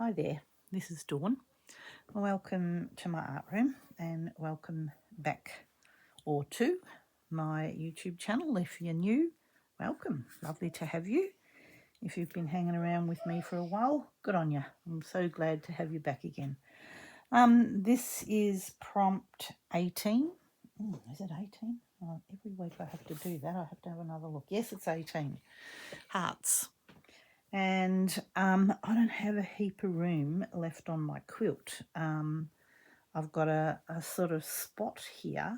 Hi there, this is Dawn. Welcome to my art room and welcome back or to my YouTube channel. If you're new, welcome. Lovely to have you. If you've been hanging around with me for a while, good on you. I'm so glad to have you back again. This is prompt 18. Is it 18? Oh, every week I have to do that. I have to have another look. Yes, it's 18. Hearts. And I don't have a heap of room left on my quilt. I've got a sort of spot here,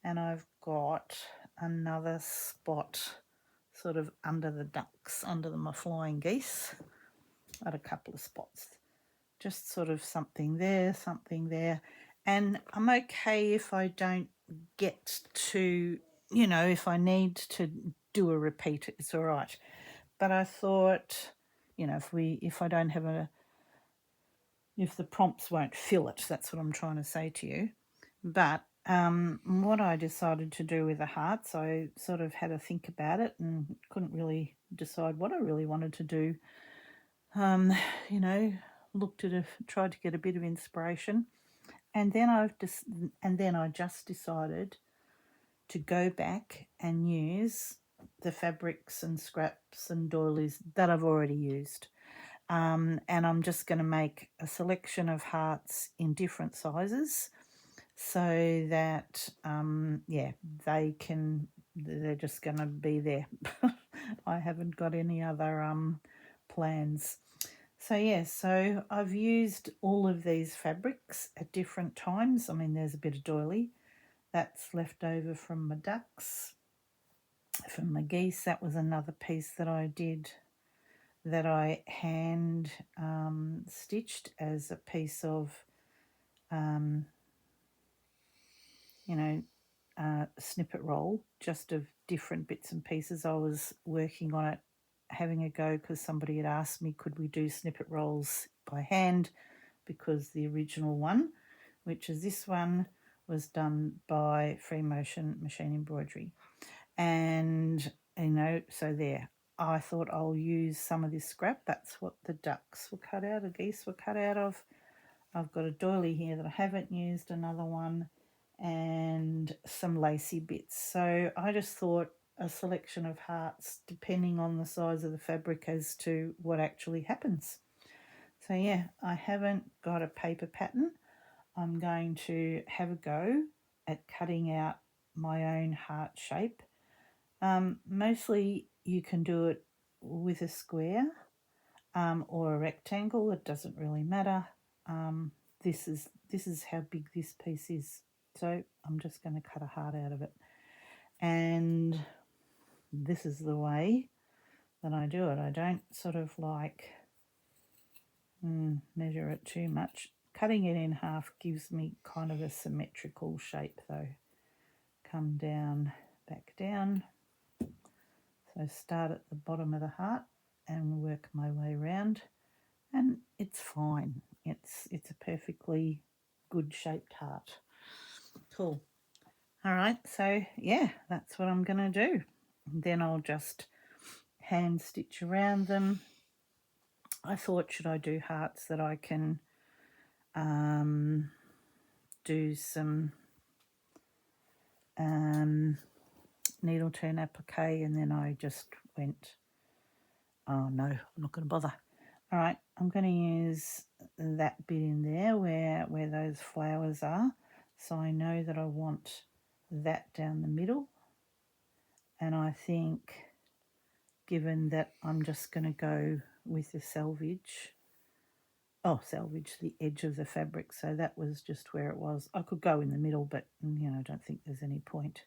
and I've got another spot sort of under the ducks, under my flying geese. Got a couple of spots, just sort of something there, and I'm okay if I don't get to, if I need to do a repeat, it's all right. But I thought, if I don't have if the prompts won't fill it, that's what I'm trying to say to you. But what I decided to do with the hearts, I sort of had a think about it and couldn't really decide what I really wanted to do. Looked at it, tried to get a bit of inspiration, and then I just decided to go back and use the fabrics and scraps and doilies that I've already used. And I'm just going to make a selection of hearts in different sizes so that, they're just going to be there. I haven't got any other plans. So I've used all of these fabrics at different times. I mean, there's a bit of doily that's left over from my ducks, from my geese. That was another piece that I did, that I hand stitched as a piece of, snippet roll, just of different bits and pieces. I was working on it, having a go, because somebody had asked me, could we do snippet rolls by hand, because the original one, which is this one, was done by Free Motion Machine Embroidery. And, so there. I thought I'll use some of this scrap. That's what the ducks were cut out, the geese were cut out of. I've got a doily here that I haven't used, another one, and some lacy bits. So I just thought a selection of hearts, depending on the size of the fabric, as to what actually happens. So yeah, I haven't got a paper pattern. I'm going to have a go at cutting out my own heart shape. Mostly you can do it with a square or a rectangle. It doesn't really matter. This is how big this piece is. So I'm just going to cut a heart out of it. And this is the way that I do it. I don't sort of measure it too much. Cutting it in half gives me kind of a symmetrical shape though. Come down, back down. So start at the bottom of the heart and work my way around, and it's fine. It's a perfectly good shaped heart. Cool. All right, so yeah, that's what I'm going to do. And then I'll just hand stitch around them. I thought, should I do hearts that I can do some needle turn applique, and then I just went, oh no, I'm not going to bother. All right, I'm going to use that bit in there where those flowers are. So I know that I want that down the middle. And I think, given that I'm just going to go with the salvage the edge of the fabric. So that was just where it was. I could go in the middle, but, I don't think there's any point.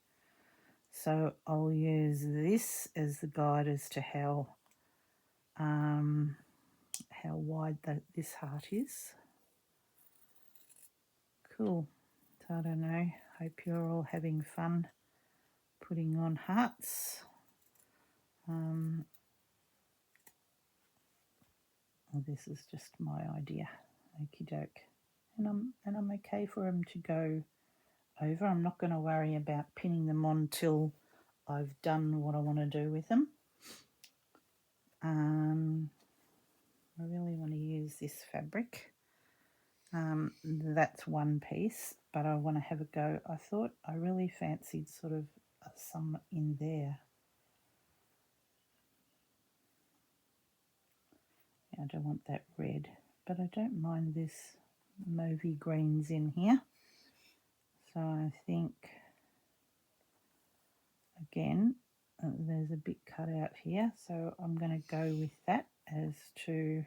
So I'll use this as the guide as to how wide this heart is. Cool. So I don't know. Hope you're all having fun putting on hearts. This is just my idea. Okie doke. And I'm okay for them to go over. I'm not going to worry about pinning them on till I've done what I want to do with them. I really want to use this fabric. That's one piece, but I want to have a go. I thought I really fancied sort of some in there. I don't want that red, but I don't mind this mauvey greens in here. So I think, again, there's a bit cut out here, so I'm going to go with that as to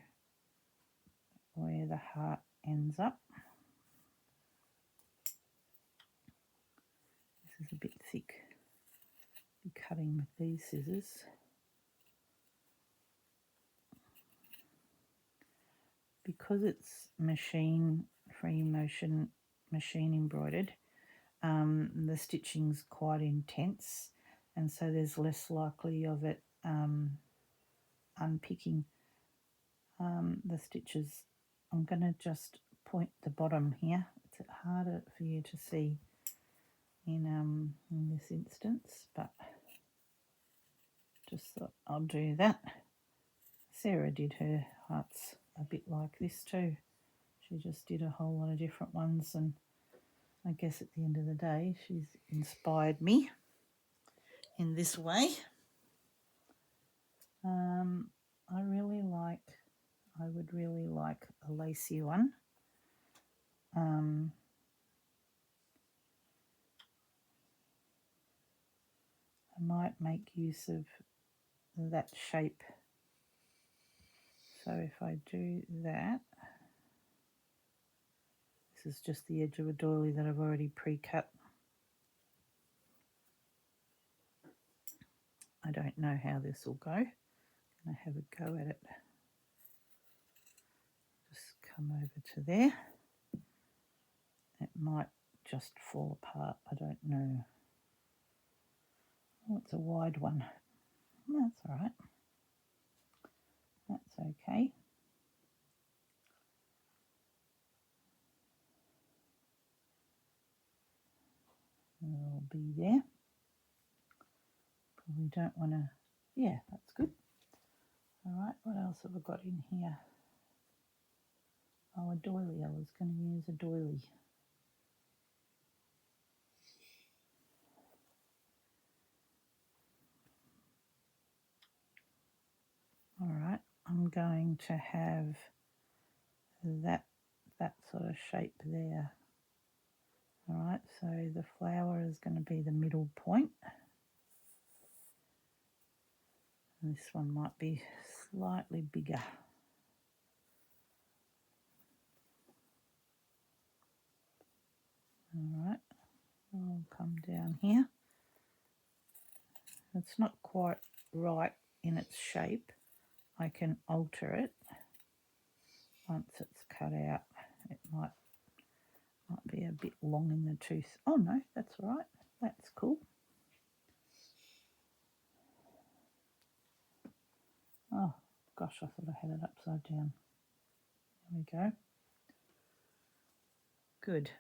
where the heart ends up. This is a bit thick. Be cutting with these scissors. Because it's free motion machine embroidered, the stitching's quite intense, and so there's less likely of it unpicking the stitches. I'm going to just point the bottom here. It's harder for you to see in this instance, but just thought I'll do that. Sarah did her hearts a bit like this too. She just did a whole lot of different ones, and I guess at the end of the day she's inspired me in this way. I would really like a lacy one. I might make use of that shape. So if I do that, this is just the edge of a doily that I've already pre-cut. I don't know how this will go. I'm going to have a go at it. Just come over to there. It might just fall apart. I don't know. Oh, it's a wide one. That's all right. That's okay. It'll be there. Probably don't want to... Yeah, that's good. All right, what else have I got in here? Oh, a doily. I was going to use a doily. All right, I'm going to have that sort of shape there. All right, so the flower is going to be the middle point. And this one might be slightly bigger. All right, I'll come down here. It's not quite right in its shape. I can alter it once it's cut out. It might be a bit long in the tooth. Oh no, that's all right. That's cool. Oh gosh, I thought I had it upside down. There we go. Good.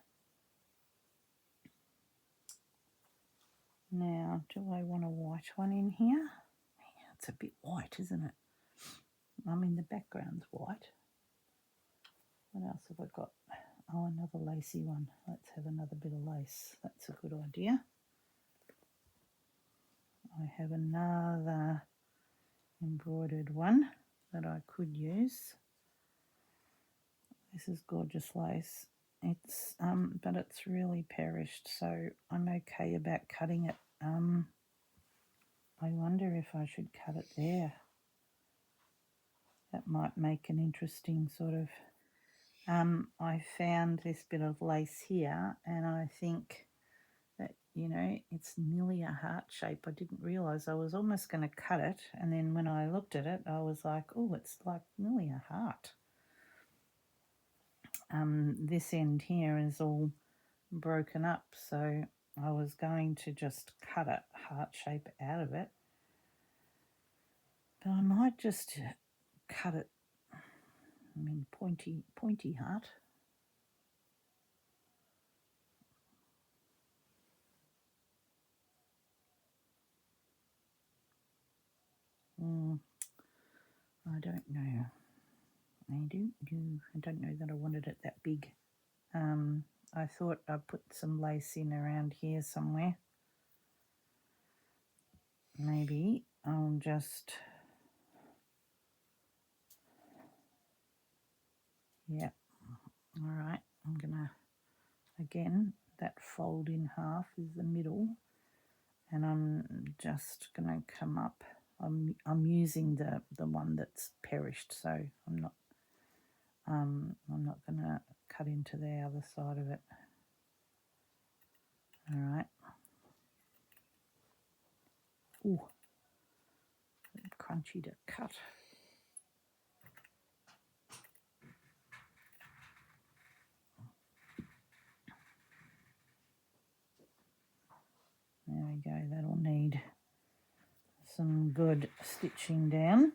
Now, do I want a white one in here? Yeah, it's a bit white, isn't it? I mean, the background's white. What else have I got? Oh, another lacy one. Let's have another bit of lace. That's a good idea. I have another embroidered one that I could use. This is gorgeous lace. It's but it's really perished, so I'm okay about cutting it. I wonder if I should cut it there. That might make an interesting sort of... I found this bit of lace here, and I think that, you know, it's nearly a heart shape. I didn't realise. I was almost going to cut it, and then when I looked at it, I was like, oh, it's like nearly a heart. This end here is all broken up, so I was going to just cut it heart shape out of it, but I might just cut it, I mean, pointy heart. I don't know. I don't know that I wanted it that big. I thought I'd put some lace in around here somewhere. Maybe I'll just, yeah, all right, I'm gonna, again, that fold in half is the middle, and I'm just gonna come up, I'm using the one that's perished, so I'm not gonna cut into the other side of it. All right. Ooh, crunchy to cut. There we go, that'll need some good stitching down.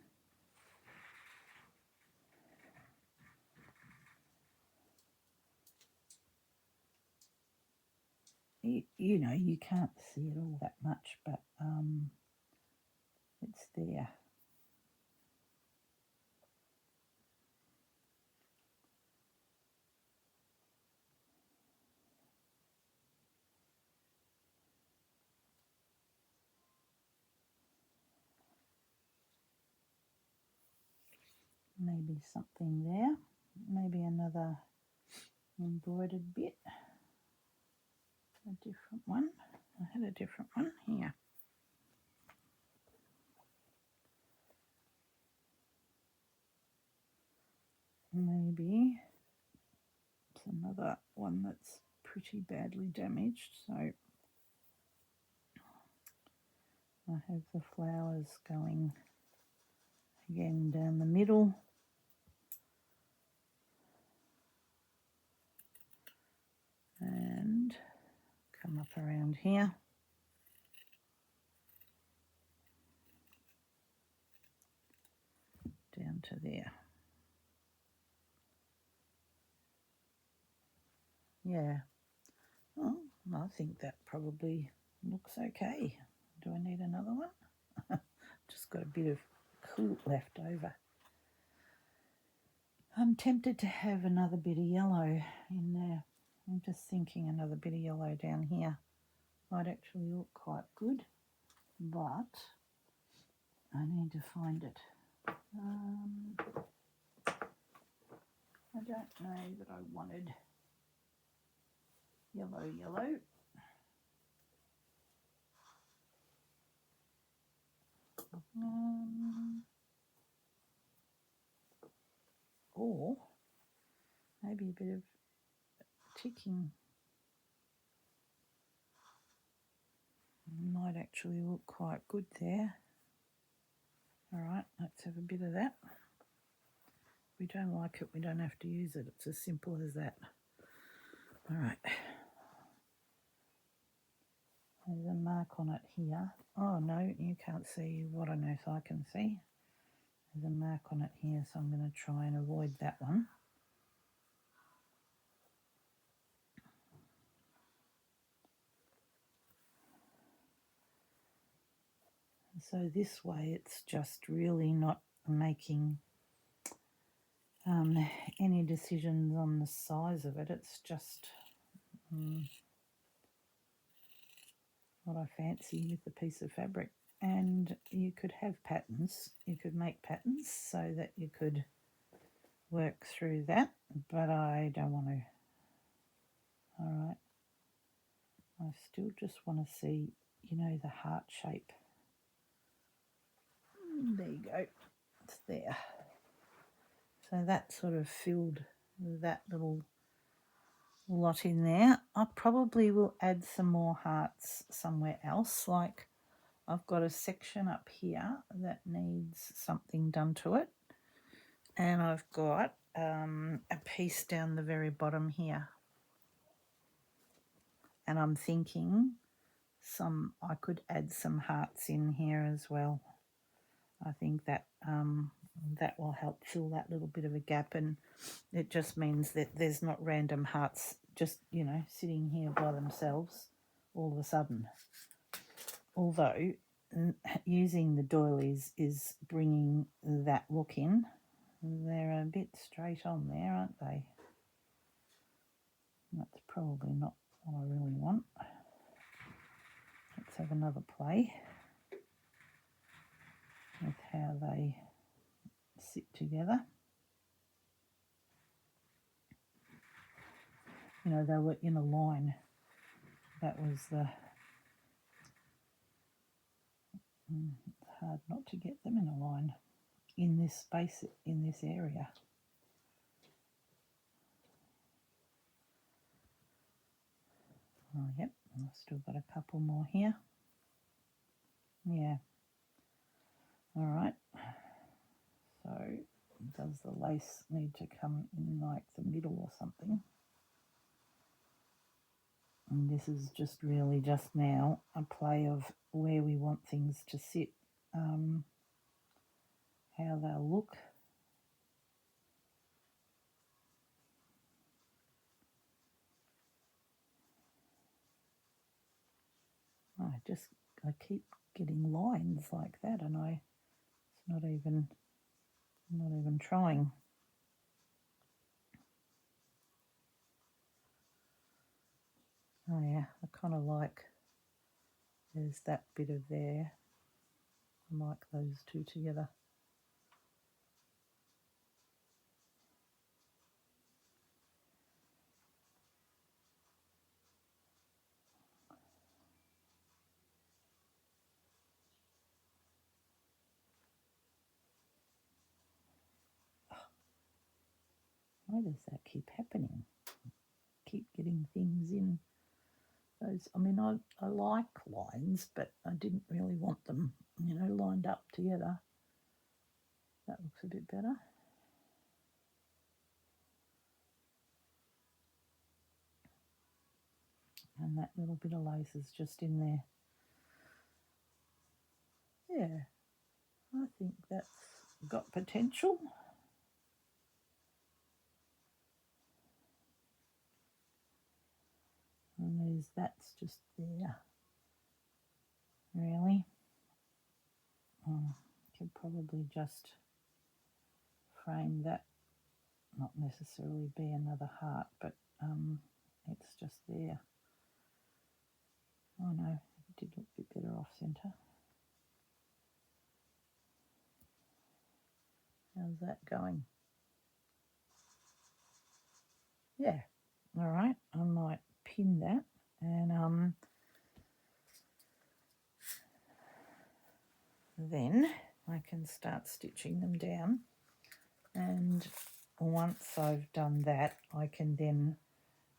You know, you can't see it all that much, but it's there. Maybe something there, maybe another embroidered bit, a different one. I had a different one here. Maybe it's another one that's pretty badly damaged, so I have the flowers going again down the middle. And come up around here. Down to there. Yeah. Oh, I think that probably looks okay. Do I need another one? Just got a bit of quilt left over. I'm tempted to have another bit of yellow in there. I'm just thinking another bit of yellow down here might actually look quite good, but I need to find it. I don't know that I wanted yellow. Or maybe a bit of ticking might actually look quite good there. All right, let's have a bit of that. If we don't like it, we don't have to use it. It's as simple as that. All right. There's a mark on it here. Oh, no, you can't see what on earth I can see. There's a mark on it here, so I'm going to try and avoid that one. So this way it's just really not making any decisions on the size of it. It's just what I fancy with the piece of fabric. And you could have patterns. You could make patterns so that you could work through that, but I don't want to. All right. I still just want to see, you know, the heart shape. There you go. It's there. So that sort of filled that little lot in there. I probably will add some more hearts somewhere else. Like I've got a section up here that needs something done to it. And I've got a piece down the very bottom here. And I'm thinking I could add some hearts in here as well. I think that that will help fill that little bit of a gap, and it just means that there's not random hearts just, you know, sitting here by themselves all of a sudden. Although using the doilies is bringing that look in, They're a bit straight on there, aren't they? That's probably not what I really want. Let's have another play with how they sit together. You know, they were in a line. That was the... it's hard not to get them in a line in this space, in this area. Oh, yep, I've still got a couple more here. Yeah. All right. So does the lace need to come in like the middle or something? And this is just really just now a play of where we want things to sit, how they'll look. I keep getting lines like that, and it's not even trying. Oh yeah, I kind of like, there's that bit of there. I like those two together. Why does that keep happening? Keep getting things in those. I mean, I like lines, but I didn't really want them, you know, lined up together. That looks a bit better. And that little bit of lace is just in there. Yeah, I think that's got potential. And that's just there. Really? Could probably just frame that. Not necessarily be another heart, but it's just there. Oh no, it did look a bit better off centre. How's that going? Yeah. All right, I might pin that, and then I can start stitching them down. And once I've done that, I can then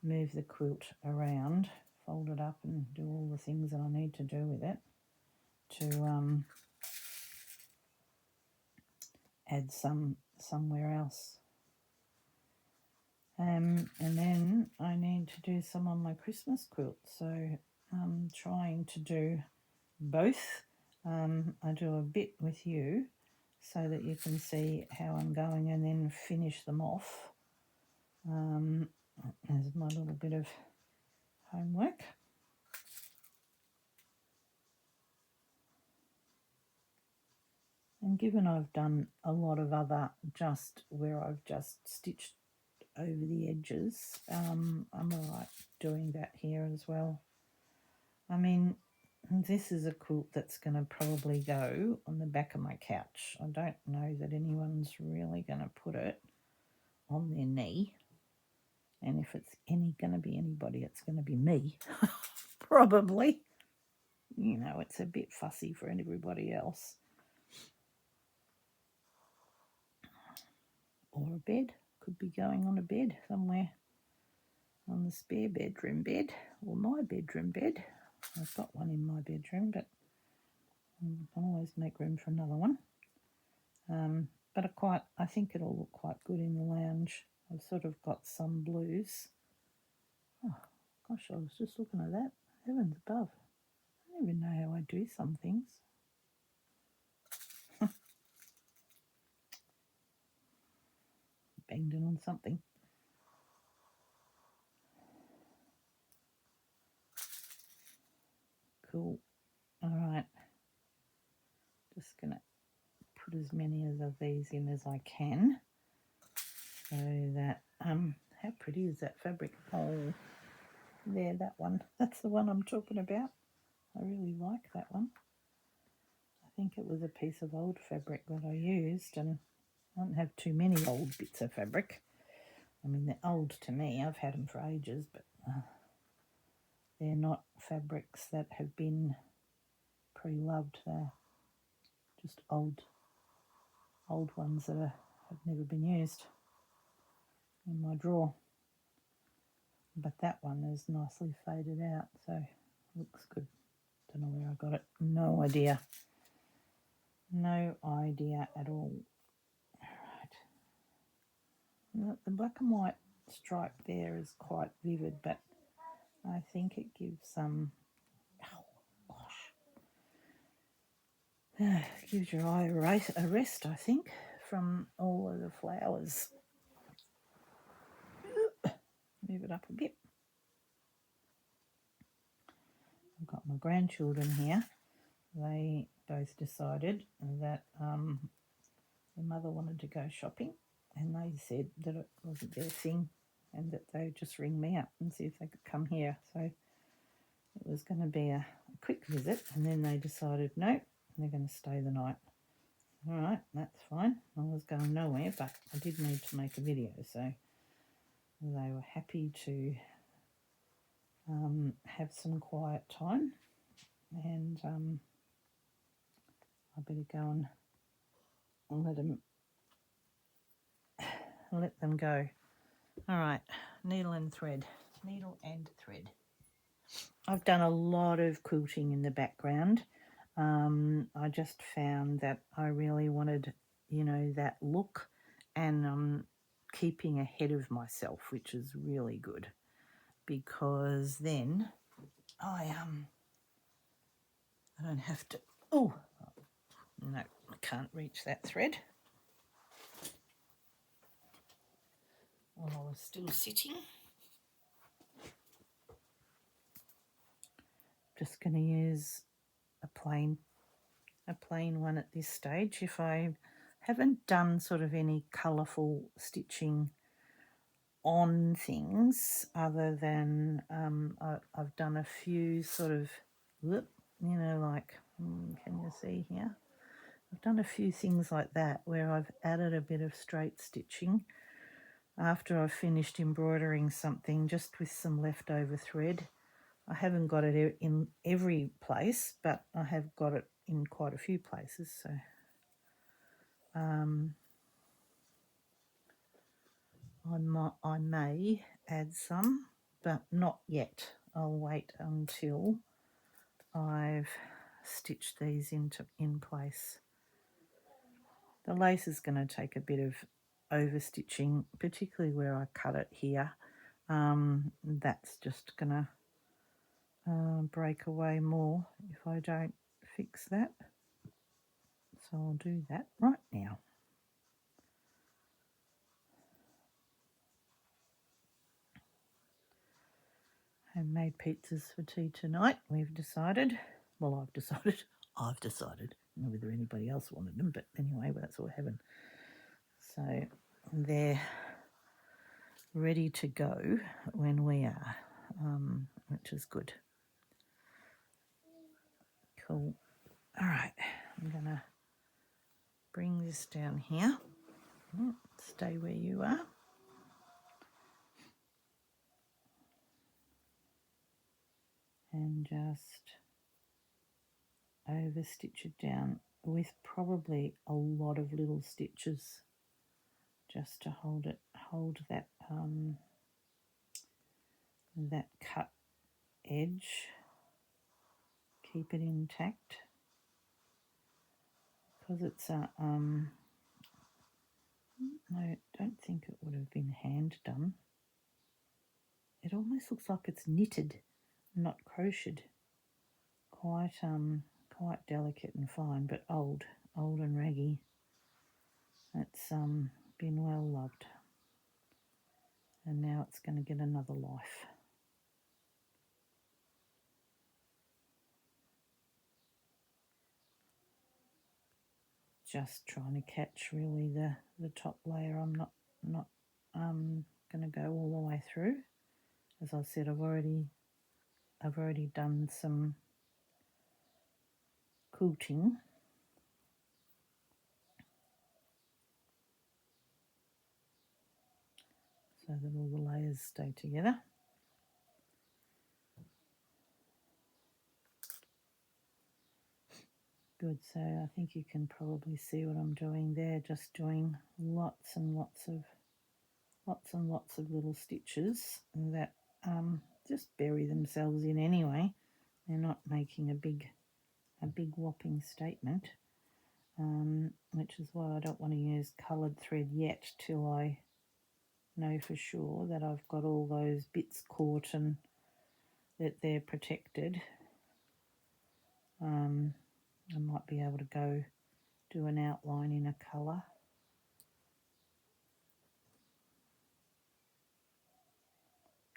move the quilt around, fold it up, and do all the things that I need to do with it to add some somewhere else. And then I need to do some on my Christmas quilt, so I'm trying to do both. I do a bit with you so that you can see how I'm going, and then finish them off. There's my little bit of homework. And given I've done a lot of other just where I've just stitched over the edges, I'm alright doing that here as well. I mean, this is a quilt that's going to probably go on the back of my couch. I don't know that anyone's really going to put it on their knee. And if it's going to be anybody, it's going to be me, probably. You know, it's a bit fussy for everybody else. Or a bed. Could be going on a bed somewhere. On the spare bedroom bed, or my bedroom bed. I've got one in my bedroom, but I can always make room for another one. But I think it'll look quite good in the lounge. I've sort of got some blues. Oh gosh, I was just looking at that. Heavens above. I don't even know how I do some things. Banged it on something. Cool. Alright. Just going to put as many of these in as I can. So that, how pretty is that fabric? Oh, there, that one. That's the one I'm talking about. I really like that one. I think it was a piece of old fabric that I used, and I don't have too many old bits of fabric. I mean, they're old to me. I've had them for ages, but they're not fabrics that have been pre-loved. They're just old ones that have never been used in my drawer. But that one is nicely faded out, so looks good. Don't know where I got it. No idea. No idea at all. Right. The black and white stripe there is quite vivid, but I think it gives some, gives your eye a rest, I think, from all of the flowers. Move it up a bit. I've got my grandchildren here. They both decided that their mother wanted to go shopping, and they said that it wasn't their thing and that they would just ring me up and see if they could come here. So it was going to be a quick visit, and then they decided no, they're going to stay the night. All right, that's fine. I was going nowhere, but I did need to make a video, so they were happy to have some quiet time, and I better go and let them go. All right, needle and thread. I've done a lot of quilting in the background. I just found that I really wanted, that look, and keeping ahead of myself, which is really good, because then I don't have to. Oh no, I can't reach that thread. While I was still sitting. Just going to use a plain one at this stage. If I haven't done sort of any colourful stitching on things other than I've done a few sort of, like, can you see here? I've done a few things like that where I've added a bit of straight stitching after I've finished embroidering something, just with some leftover thread. I haven't got it in every place, but I have got it in quite a few places. So I may add some, but not yet. I'll wait until I've stitched these in place. The lace is going to take a bit of over-stitching, particularly where I cut it here. That's just going to break away more if I don't fix that. So I'll do that right now. Homemade pizzas for tea tonight, we've decided. Well, I've decided. I don't know whether anybody else wanted them, but anyway, that's what we're having. So they're ready to go when we are, which is good. Cool. All right, I'm going to bring this down here. Stay where you are. And just over stitch it down with probably a lot of little stitches, just to hold that that cut edge, keep it intact, because it's a no, I don't think it would have been hand done. It almost looks like it's knitted, not crocheted. Quite delicate and fine, but old and raggy. It's been well loved, and now it's going to get another life. Just trying to catch really the top layer. I'm not I'm going to go all the way through. As I said, I've already done some quilting, so that all the layers stay together. Good, so I think you can probably see what I'm doing there, just doing lots and lots of little stitches that just bury themselves in anyway. They're not making a big whopping statement, which is why I don't want to use coloured thread yet till I know for sure that I've got all those bits caught and that they're protected. I might be able to go do an outline in a colour.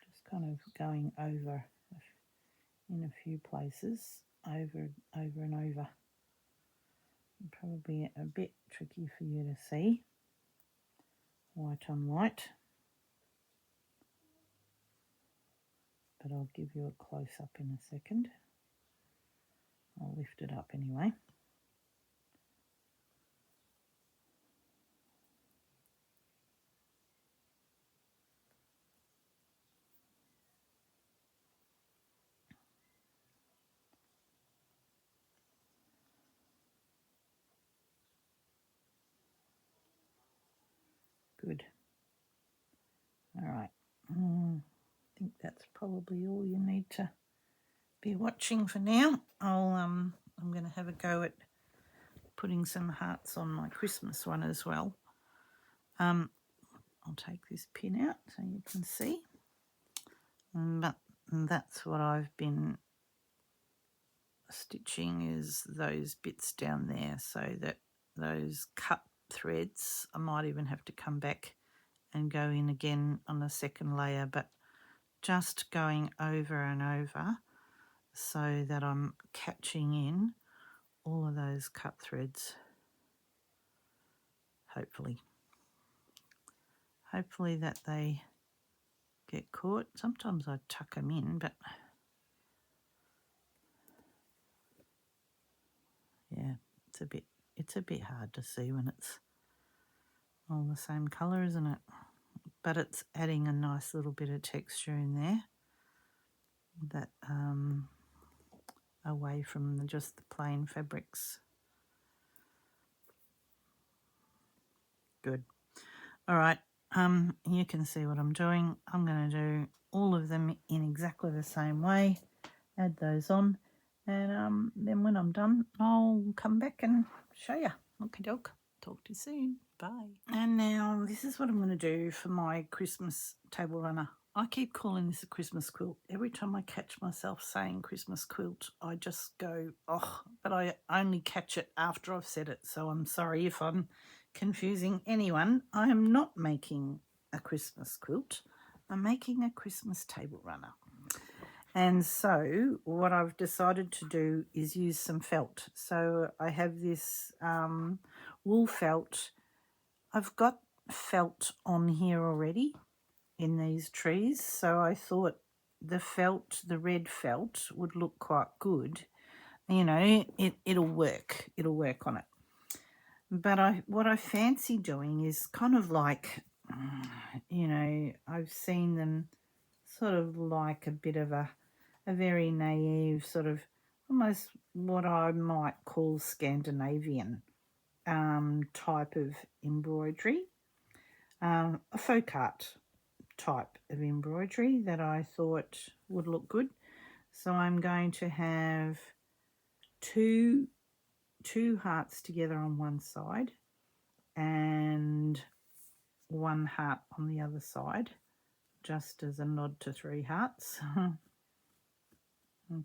Just kind of going over in a few places, over and over. Probably a bit tricky for you to see, white on white, but I'll give you a close-up in a second. I'll lift it up anyway. Good. All right. I think that's probably all you need to be watching for now. I'm going to have a go at putting some hearts on my Christmas one as well. I'll take this pin out so you can see. But that's what I've been stitching, is those bits down there, so that those cut threads, I might even have to come back and go in again on the second layer, but just going over and over so that I'm catching in all of those cut threads, hopefully that they get caught. Sometimes I tuck them in, but yeah, it's a bit hard to see when it's all the same colour, isn't it? But it's adding a nice little bit of texture in there, that away from just the plain fabrics. Good. All right, you can see what I'm doing. I'm going to do all of them in exactly the same way, add those on, and then when I'm done, I'll come back and show you. Okie doke. Talk to you soon. Bye. And now this is what I'm going to do for my Christmas table runner. I keep calling this a Christmas quilt. Every time I catch myself saying Christmas quilt, I just go, oh, but I only catch it after I've said it. So I'm sorry if I'm confusing anyone. I am not making a Christmas quilt. I'm making a Christmas table runner. And so what I've decided to do is use some felt. So I have this wool felt. I've got felt on here already in these trees, so I thought the red felt would look quite good. You know, it'll work on it. But what I fancy doing is kind of like, you know, I've seen them sort of like a bit of a very naive, sort of almost what I might call Scandinavian type of embroidery, a folk art type of embroidery that I thought would look good. So I'm going to have two hearts together on one side and one heart on the other side, just as a nod to three hearts.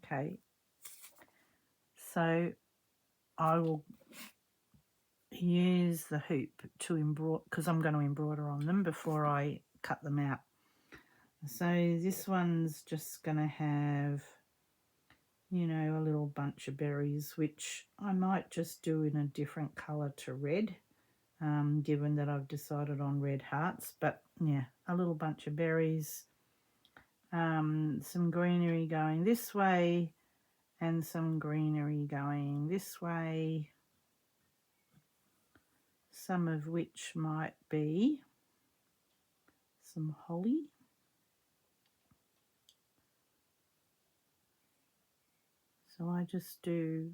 Okay, so I will use the hoop to embroider, because I'm going to embroider on them before I cut them out. So this one's just going to have, you know, a little bunch of berries, which I might just do in a different colour to red. given that I've decided on red hearts. But yeah, a little bunch of berries, some greenery going this way and some greenery going this way, some of which might be some holly. So I just do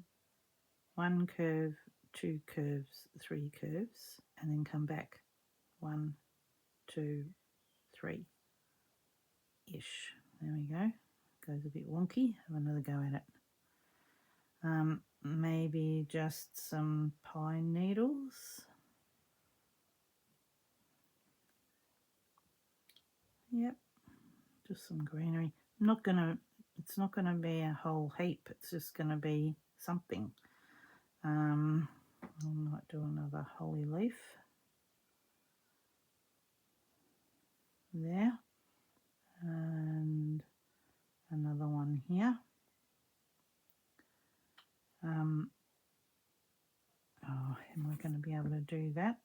one curve, two curves, three curves, and then come back 1, 2, 3 ish. There we go. Goes a bit wonky. Have another go at it. Maybe just some pine needles. Yep, just some greenery. It's not gonna be a whole heap. It's just gonna be something. I might do another holly leaf there, and another one here. Oh, am I going to be able to do that?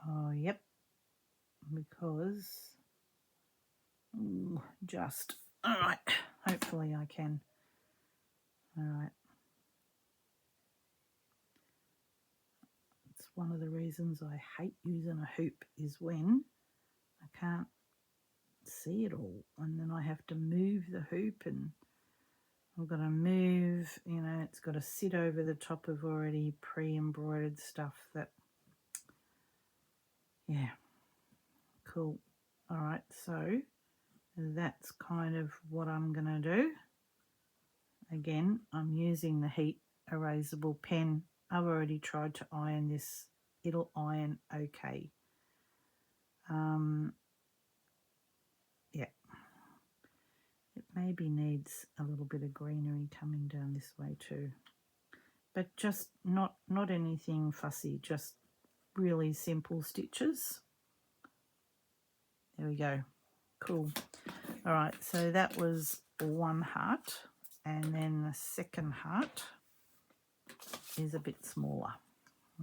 Oh, yep, because just all right. Hopefully I can. All right. It's one of the reasons I hate using a hoop is when I can't see it all, and then I have to move the hoop, and I've got to move, you know, it's got to sit over the top of already pre-embroidered stuff that, yeah, cool. All right, so that's kind of what I'm going to do. Again, I'm using the heat erasable pen. I've already tried to iron this. It'll iron okay. Yeah. It maybe needs a little bit of greenery coming down this way too. But just not anything fussy, just really simple stitches. There we go. Cool. All right, so that was one heart, and then the second heart is a bit smaller.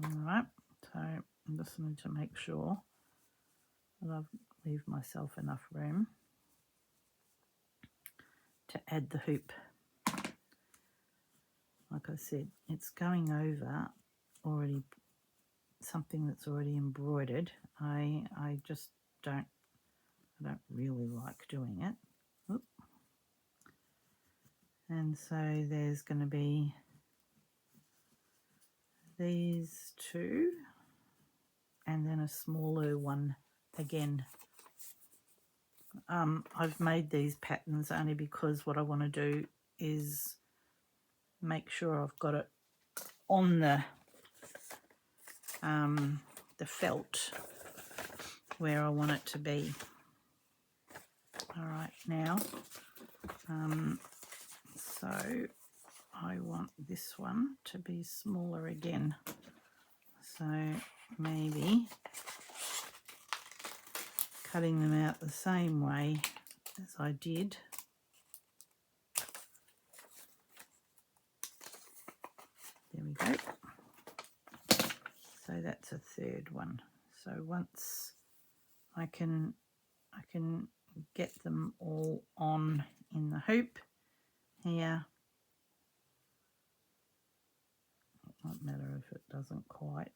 All right, so I'm just need to make sure that I've leave myself enough room to add the hoop. Like I said, it's going over already something that's already embroidered. I just don't really like doing it. Oop. And so there's going to be these two, and then a smaller one again. I've made these patterns only because what I want to do is make sure I've got it on the felt where I want it to be. All right, now, so I want this one to be smaller again. So maybe cutting them out the same way as I did. There we go. So that's a third one. So once I can get them all on in the hoop here. It won't matter if it doesn't quite.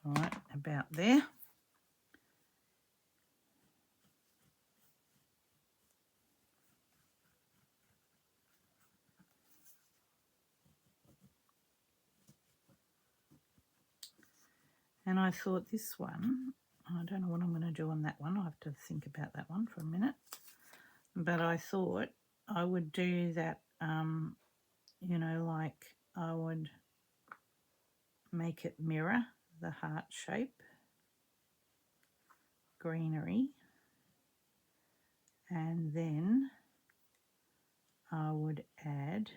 All right, about there. And I thought this one, I don't know what I'm going to do on that one. I have to think about that one for a minute. But I thought I would do that, you know, like I would make it mirror the heart shape, greenery, and then I would add,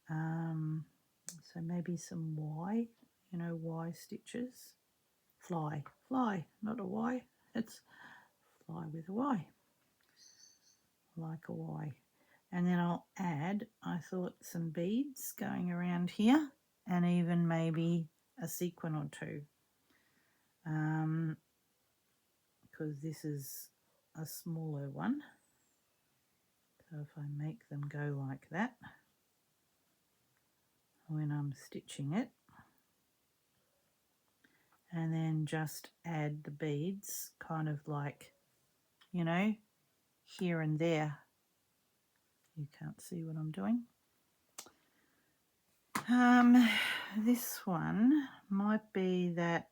so maybe some Y, you know, Y stitches. Fly, not a Y, it's fly with a Y, like a Y. And then I'll add, I thought, some beads going around here, and even maybe a sequin or two, because this is a smaller one. So if I make them go like that when I'm stitching it, and then just add the beads kind of like, you know, here and there. You can't see what I'm doing. This one might be that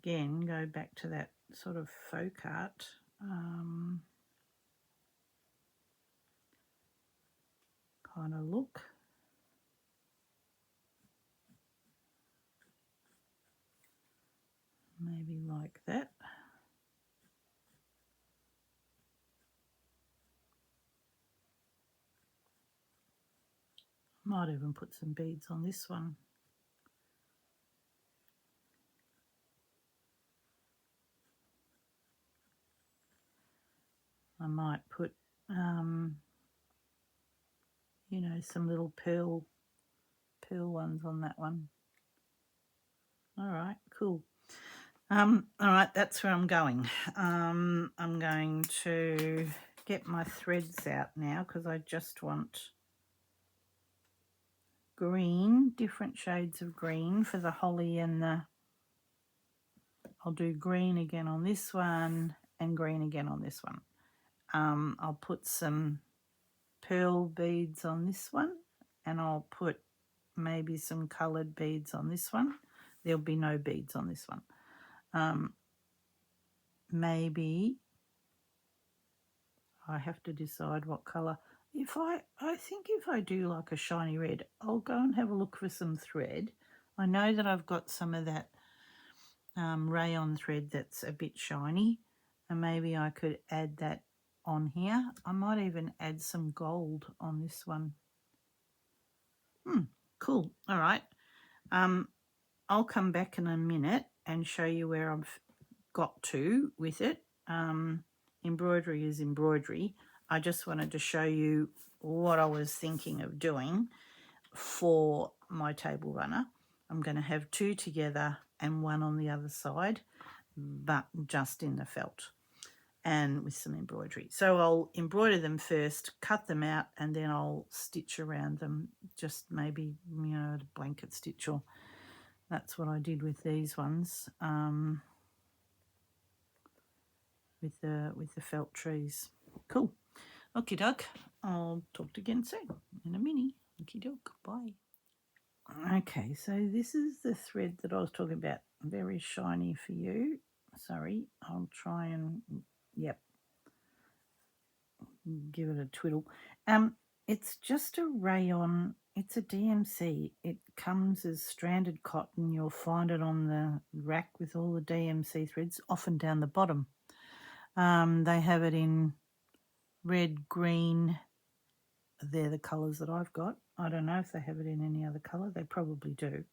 again, go back to that sort of folk art. Kind of look. Maybe like that. Might even put some beads on this one. I might put, you know, some little pearl ones on that one. All right, cool. All right, that's where I'm going. I'm going to get my threads out now because I just want green, different shades of green for the holly and the, I'll do green again on this one and green again on this one. I'll put some pearl beads on this one, and I'll put maybe some coloured beads on this one. There'll be no beads on this one. Maybe I have to decide what colour. I think if I do like a shiny red, I'll go and have a look for some thread. I know that I've got some of that rayon thread that's a bit shiny, and maybe I could add that on here. I might even add some gold on this one. Cool. All right. I'll come back in a minute and show you where I've got to with it. Embroidery is embroidery. I just wanted to show you what I was thinking of doing for my table runner. I'm going to have two together and one on the other side, but just in the felt and with some embroidery. So I'll embroider them first, cut them out, and then I'll stitch around them, just maybe, you know, a blanket stitch, or that's what I did with these ones, with the felt trees. Cool. Okie doke. I'll talk to you again soon in a mini. Okie doke. Bye. Okay, so this is the thread that I was talking about. Very shiny for you. Sorry, I'll try and, yep, give it a twiddle. It's just a rayon. It's a DMC. It comes as stranded cotton. You'll find it on the rack with all the DMC threads, often down the bottom. They have it in red, green. They're the colours that I've got. I don't know if they have it in any other colour. They probably do.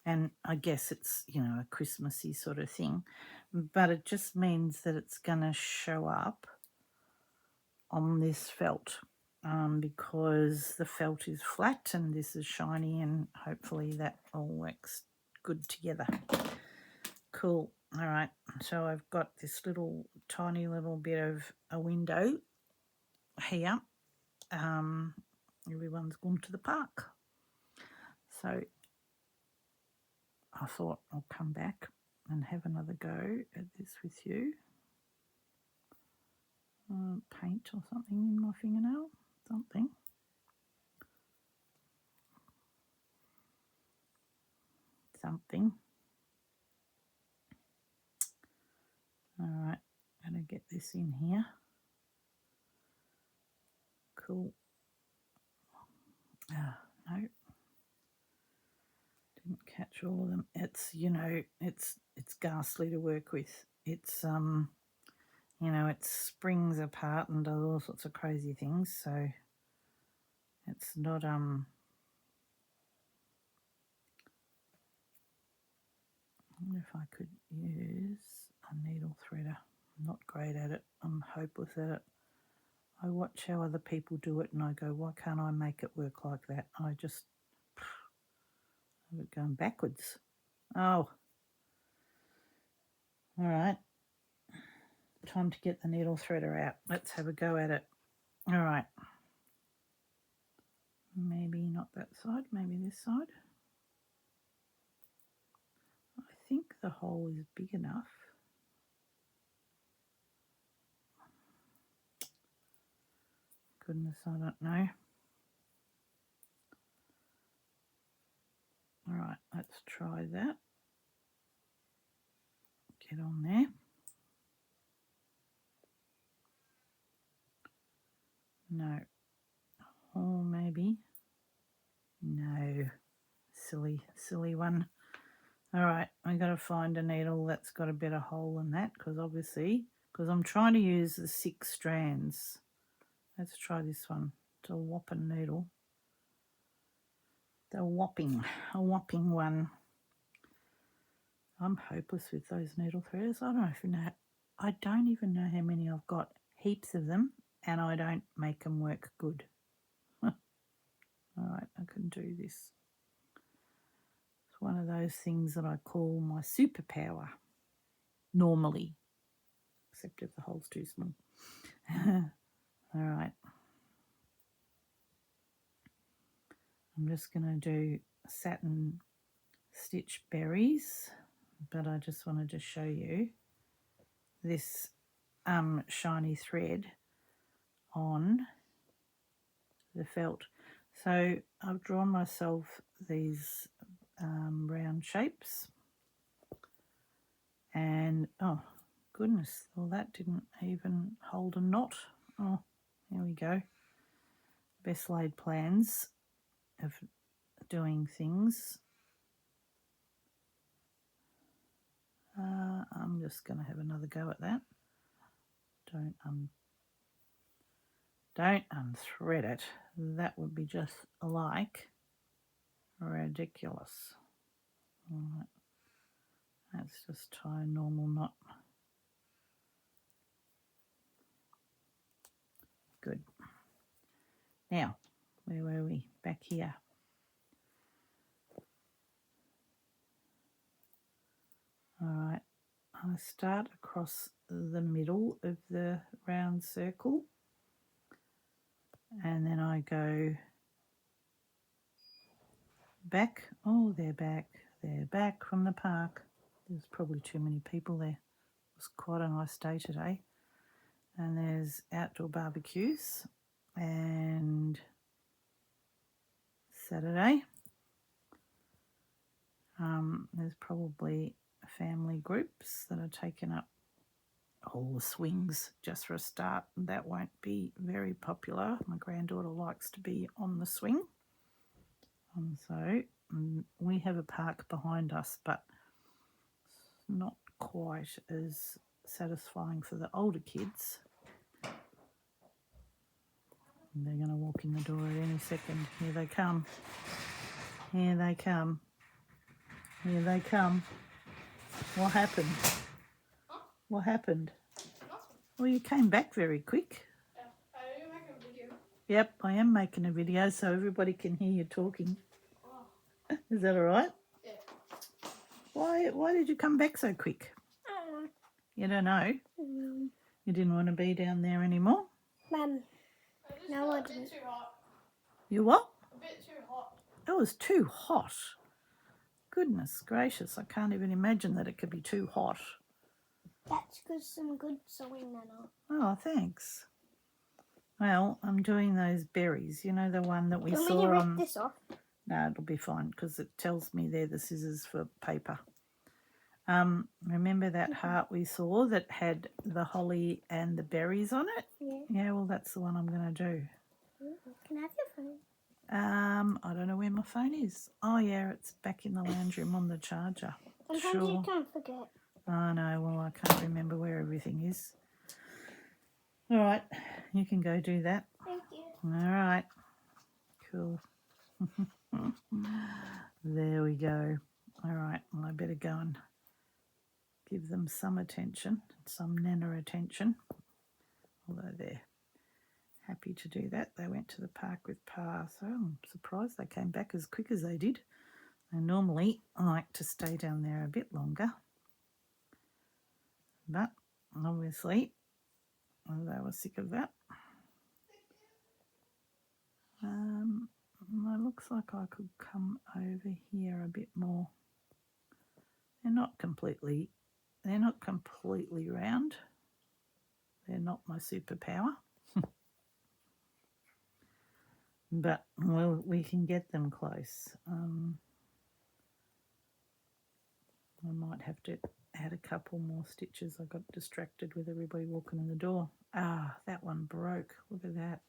And I guess it's, you know, a Christmassy sort of thing. But it just means that it's going to show up on this felt, because the felt is flat and this is shiny, and hopefully that all works good together. Cool. All right, so I've got this little tiny little bit of a window here. Everyone's gone to the park, so I thought I'll come back and have another go at this with you. Paint or something in my fingernail, something. All right, gonna get this in here. Cool. No, didn't catch all of them. It's, you know, it's ghastly to work with. It's you know, it springs apart and does all sorts of crazy things, so it's not I wonder if I could use a needle threader. I'm not great at it. I'm hopeless at it. I watch how other people do it and I go, why can't I make it work like that? I just, We're going backwards. Oh. All right. Time to get the needle threader out. Let's have a go at it. All right. Maybe not that side, maybe this side. I think the hole is big enough. Goodness, I don't know. All right, let's try that. Get on there. No. Or maybe. No. Silly one. All right, I've got to find a needle that's got a better hole than that, because I'm trying to use the 6 strands. Let's try this one. It's a whopping needle. A whopping one. I'm hopeless with those needle threaders. I don't even know how many I've got. Heaps of them, and I don't make them work good. All right, I can do this. It's one of those things that I call my superpower. Normally, except if the hole's too small. All right. I'm just going to do satin stitch berries, but I just wanted to show you this shiny thread on the felt. So I've drawn myself these round shapes, and oh goodness, well that didn't even hold a knot. Oh, here we go. Best laid plans of doing things. I'm just going to have another go at that. Don't unthread it. That would be just like ridiculous. All right. Let's just tie a normal knot. Good. Now, where were we? Back here. All right. I start across the middle of the round circle, and then I go back. Oh, they're back. They're back from the park. There's probably too many people there. It was quite a nice day today. And there's outdoor barbecues and Saturday. There's probably family groups that are taking up all the swings just for a start. That won't be very popular. My granddaughter likes to be on the swing. And so we have a park behind us, but it's not quite as satisfying for the older kids. And they're going to walk in the door at any second. Here they come. Here they come. Here they come. What happened? What happened? Well, you came back very quick. Are you making a video? Yep, I am making a video so everybody can hear you talking. Oh. Is that all right? Yeah. Why did you come back so quick? I don't know. You don't know? You didn't want to be down there anymore? Mum. No, I didn't. Too hot. You what? A bit too hot. It was too hot. Goodness gracious, I can't even imagine that it could be too hot. That's because some good sewing, Nana. Oh, thanks. Well, I'm doing those berries. You know the one that we saw on... Do you want me to rip this off? No, it'll be fine because it tells me they're the scissors for paper. Remember that heart we saw that had the holly and the berries on it? Yeah. Yeah, well, that's the one I'm going to do. Can I have your phone? I don't know where my phone is. Oh, yeah, it's back in the lounge room on the charger. Sometimes Sure. you can't forget. Oh, no, well, I can't remember where everything is. All right, you can go do that. Thank you. All right, cool. There we go. All right, well, I better go and give them some attention, some Nana attention, although they're happy to do that. They went to the park with Pa, so I'm surprised they came back as quick as they did. And normally I like to stay down there a bit longer, but obviously they were sick of that. It looks like I could come over here a bit more. They're not completely round. They're not my superpower. But well, we can get them close. I might have to add a couple more stitches. I got distracted with everybody walking in the door. Ah, that one broke. Look at that.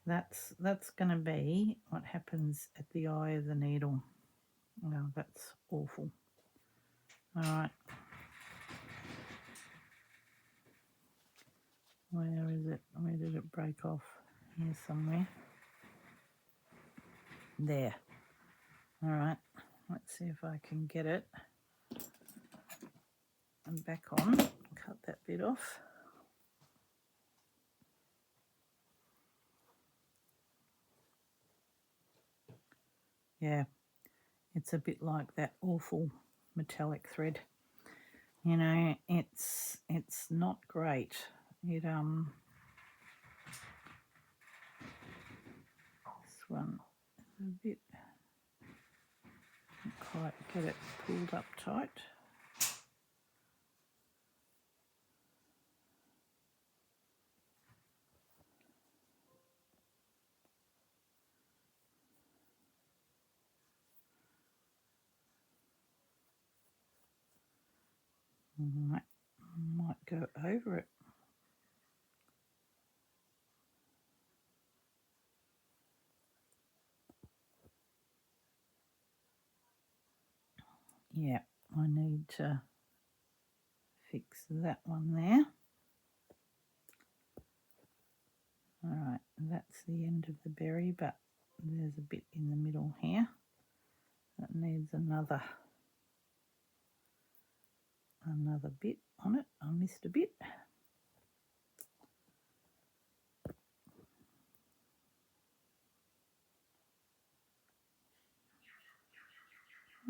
That's going to be what happens at the eye of the needle. Oh, that's awful. All right. Where is it? Where did it break off? Here somewhere. There. All right. Let's see if I can get it. And back on. Cut that bit off. Yeah. It's a bit like that awful metallic thread. You know, it's not great. It this one is a bit, can't quite get it pulled up tight. Might go over it. Yeah, I need to fix that one there. All right, that's the end of the berry, but there's a bit in the middle here that needs another bit on it. I missed a bit.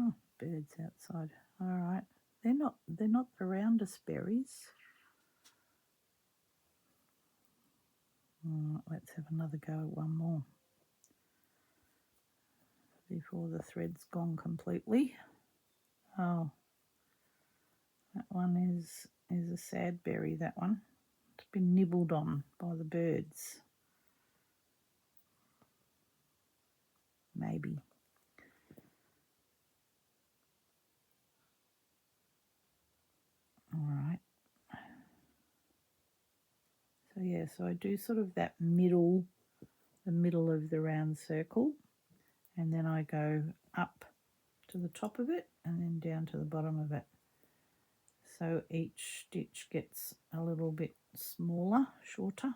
Oh, birds outside. All right, they're not the roundest berries. Let's have another go at one more before the thread's gone completely. Oh, that one is a sad berry, that one. It's been nibbled on by the birds. Maybe. All right. So yeah, so I do sort of that middle, the middle of the round circle, and then I go up to the top of it and then down to the bottom of it. So each stitch gets a little bit smaller, shorter.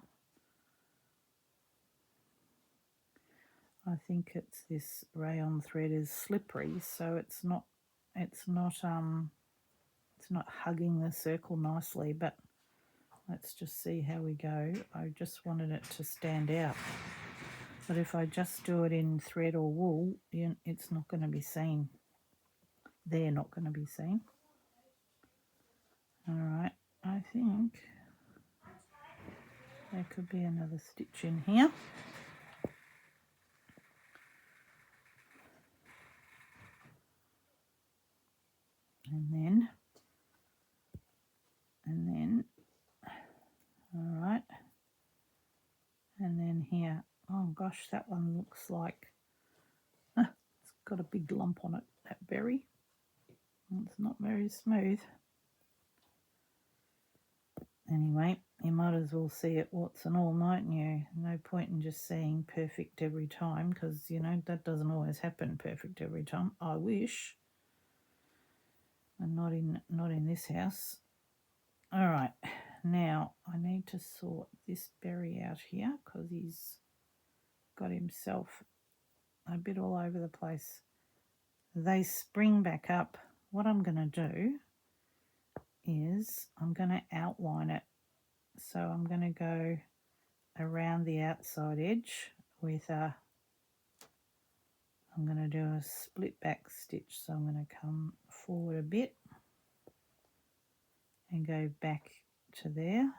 I think it's this rayon thread is slippery, so it's not hugging the circle nicely, but let's just see how we go. I just wanted it to stand out. But if I just do it in thread or wool, it's not going to be seen. They're not going to be seen. All right, I think there could be another stitch in here. And then, all right, and then here. Oh gosh, that one looks like it's got a big lump on it, that berry. It's not very smooth. Anyway, you might as well see it warts and all, mightn't you? No point in just saying perfect every time, because, you know, that doesn't always happen perfect every time. I wish. And not in this house. All right, now I need to sort this berry out here because he's got himself a bit all over the place. They spring back up. What I'm going to do is I'm going to outline it. So I'm going to go around the outside edge with a I'm going to do a split back stitch, so I'm going to come forward a bit and go back to there,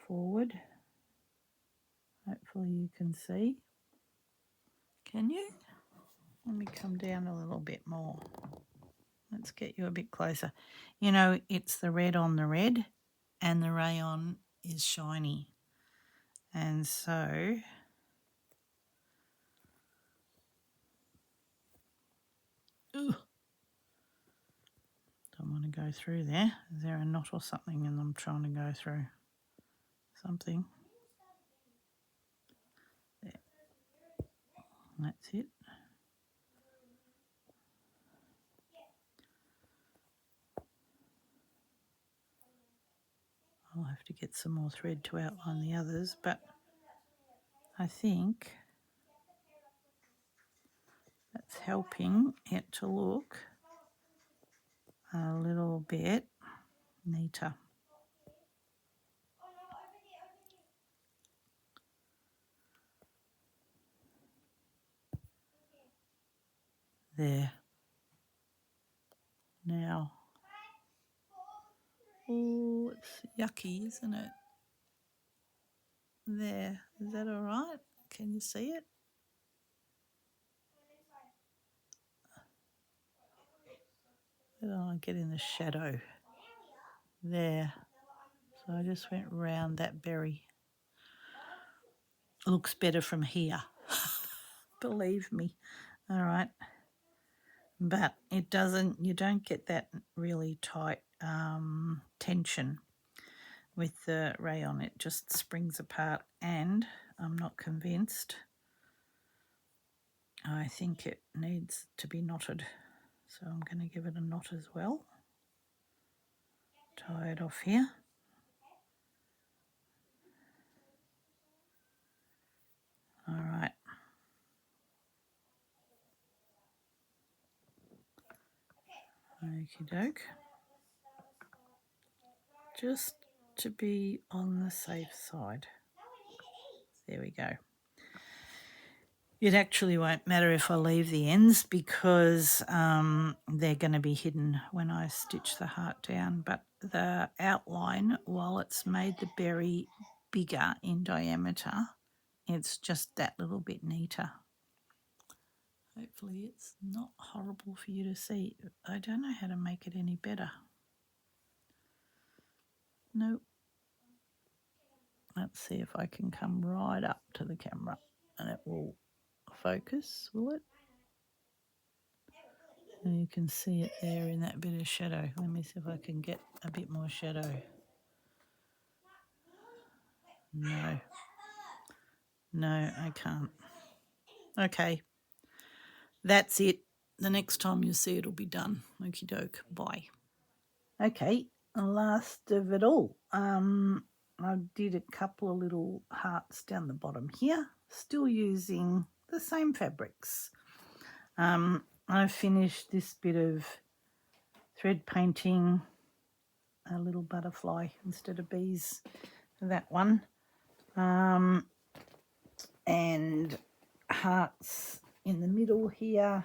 forward. Hopefully you can see. Can you? Let me come down a little bit more. Let's get you a bit closer. You know, it's the red on the red and the rayon is shiny. And so don't want to go through there. Is there a knot or something and I'm trying to go through something? There. That's it. I'll have to get some more thread to outline the others, but I think that's helping it to look a little bit neater. There. Now, oh, it's yucky, isn't it? There. Is that all right? Can you see it? I don't want to get in the shadow. There. So I just went round that berry. Looks better from here. Believe me. All right. But it doesn't, you don't get that really tight tension with the rayon. It just springs apart, and I'm not convinced. I think it needs to be knotted. So I'm going to give it a knot as well. Tie it off here. All right. Okie doke. Just to be on the safe side. There we go. It actually won't matter if I leave the ends because they're going to be hidden when I stitch the heart down. But the outline, while it's made the berry bigger in diameter, it's just that little bit neater. Hopefully it's not horrible for you to see. I don't know how to make it any better. Nope. Let's see if I can come right up to the camera and it will focus, will it? And you can see it there in that bit of shadow. Let me see if I can get a bit more shadow. No. No, I can't. Okay. That's it. The next time you see it will be done. Okie doke. Bye. Okay, last of it all. I did a couple of little hearts down the bottom here, still using the same fabrics. I finished this bit of thread painting, a little butterfly instead of bees, that one, and hearts in the middle here,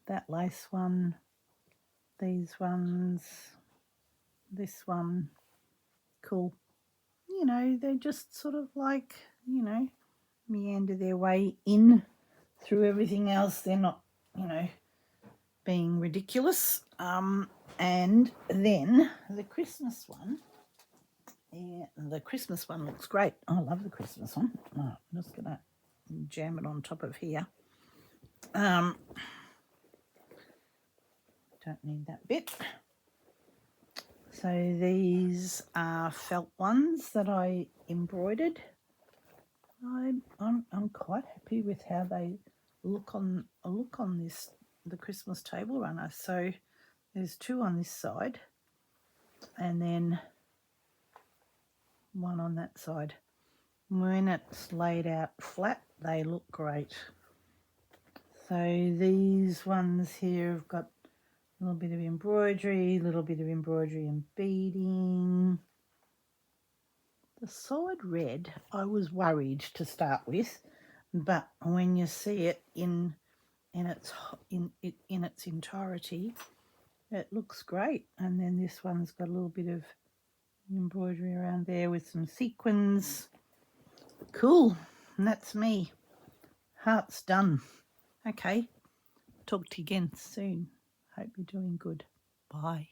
that lace one, these ones, this one, cool. You know, they're just sort of like, you know, meander their way in through everything else. They're not, you know, being ridiculous. And then the Christmas one, yeah, the Christmas one looks great. I love the Christmas one. Oh, I'm just gonna jam it on top of here. Don't need that bit. So these are felt ones that I embroidered. I'm quite happy with how they look on this, the Christmas table runner. So there's two on this side and then one on that side. When it's laid out flat, they look great. So these ones here have got A little bit of embroidery, a little bit of embroidery and beading. The solid red, I was worried to start with, but when you see it in its entirety, it looks great. And then this one's got a little bit of embroidery around there with some sequins. Cool. And that's me. Heart's done. Okay. Talk to you again soon. Hope you're doing good. Bye.